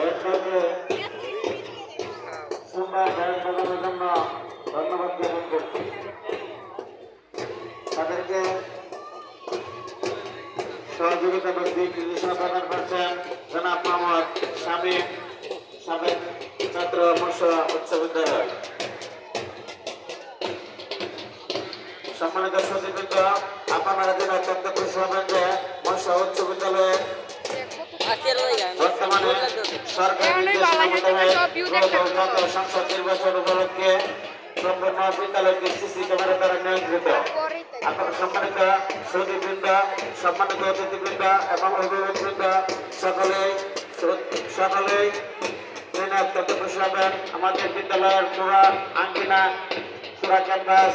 এরপরে সুন্দর গায়ক বাজানোর জন্য ধন্যবাদ জ্ঞাপন করছি। তাদেরকে সহযোগিতা ব্যক্তি নির্দেশনা প্রদান করছেন জনাব মোহাম্মদ শামীম, সাবেক ছাত্র মৎস্য উচ্চ বিদ্যালয়। সম্মানিত সচিববৃন্দ, আপনারা যেন অত্যন্ত খুশি হবেন যে মৎস্য উচ্চ বিদ্যালয়ে বর্তমানে সরকারি সংসদ নির্বাচন উপলক্ষে সম্পূর্ণ বিদ্যালয়কে সিসি ক্যামেরা দ্বারা নিয়ন্ত্রিত। আপনার সম্মানিত সচিববৃন্দ, সম্মানিত অতিথিবৃন্দ এবং অভিভাবকবৃন্দ সকলেই জেনে অত্যন্ত খুশি হবেন। আমাদের বিদ্যালয়ের পুরা আঙ্গিনা, পুরা ক্যাম্পাস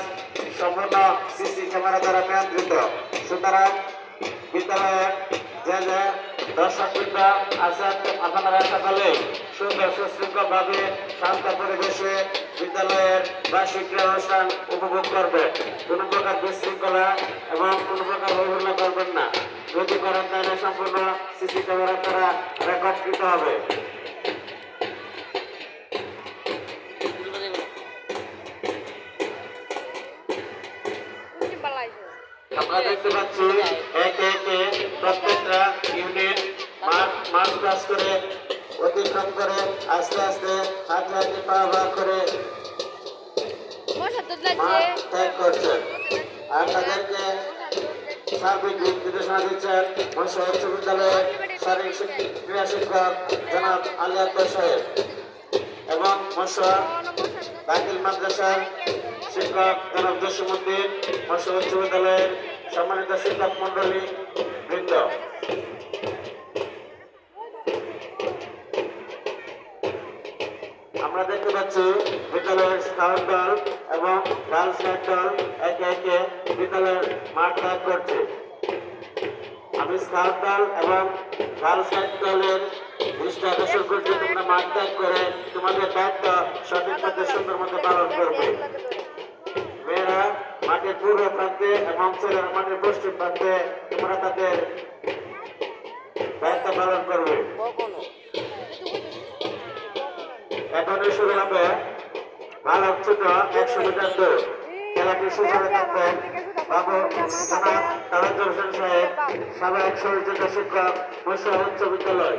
সম্পূর্ণ সিসি ক্যামেরা দ্বারা নিয়ন্ত্রিত। সুতরাং বিদ্যালয়ের যে দর্শকবৃন্দ আছেন, আপনারা সকলে সুন্দর সুশৃঙ্খল ভাবে শান্ত পরিবেশে বিদ্যালয়ের বার্ষিক ক্রীড়া অনুষ্ঠান উপভোগ করবেন। কোনো প্রকার বিশৃঙ্খলা এবং কোনো প্রকার অবহেলা করবেন না। যদি করেন তাহলে সম্পূর্ণ সিসি ক্যামেরা দ্বারা রেকর্ডকৃত হবে। আমরা দেখতে পাচ্ছি একে একে প্রত্যেকটা ইউনিট মার্চ পাস করে অতিক্রম করে আস্তে আস্তে হাতে হাতে পা পা করে ত্যাগ করছেন। আর তাদেরকে সার্বিক নির্দেশনা দিচ্ছেন মৎস্য উচ্চ বিদ্যালয়ের শারীরিক ক্রীড়া শিক্ষক জনাব আলী আকবর সাহেব এবং মৎস্য দাখিল মাদ্রাসার শিক্ষক জনাব জসিমউদ্দিন, মৎস্য উচ্চ বিদ্যালয়ের সম্মানিত শিক্ষক মন্ডলী বৃন্দ। আমরা দেখতে পাচ্ছি বিদ্যালয়ের স্কাউট দল এবং গার্লস গাইড দল একে একে বিদ্যালয়ের মাঠ ত্যাগ করছে। আমি স্কাউট দল এবং গার্লস গাইড দলের দৃষ্টি আকর্ষণ করছি, তোমরা মাঠ ত্যাগ করে তোমাদের দায়িত্ব সঠিক পথে সুন্দর মতো পালন করবে। মেয়েরা মাঠের পূর্ব প্রান্তে এবং ছেলেরা মাঠের পশ্চিম প্রান্তে তোমরা তাদের দায়িত্ব পালন করবে। এখনই শুরু হবে বালক ছোট 100 মিটার দৌড়। খেলাটি সুযোগ থাকবেন বাবু জনাব তারাজ্জুল হোসেন সাহেব, সাবেক শহীদ শিক্ষক মৎস্য উচ্চ বিদ্যালয়।